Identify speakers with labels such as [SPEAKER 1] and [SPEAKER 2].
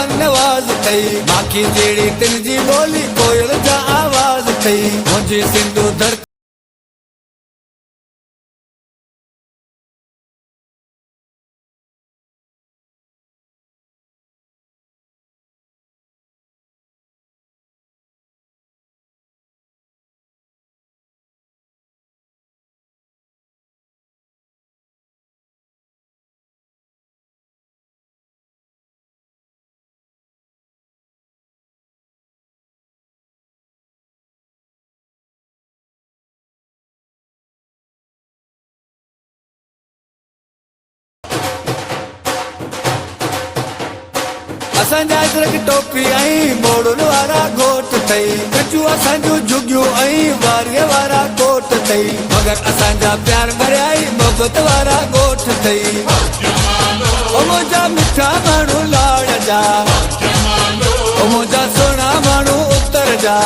[SPEAKER 1] जान नवाज़ थई माखी जहिड़ी तिन जी ॿोली कोयल जा आवाज़ थई मुंहिंजी सिंधु धरती असांजा अजरक टोपी ऐं मोड़ुनि वारा घोट अथई कचूं असांजूं झुगियूं ऐं वारीअ वारा कोट अथई मगर असांजा प्यार भरिया मोहबत वारा ॻोठ अथई ओ मुंहिंजा मिठा माण्हू लाड़ जा ओ मुंहिंजा सुहिणा माण्हू उत्तर जा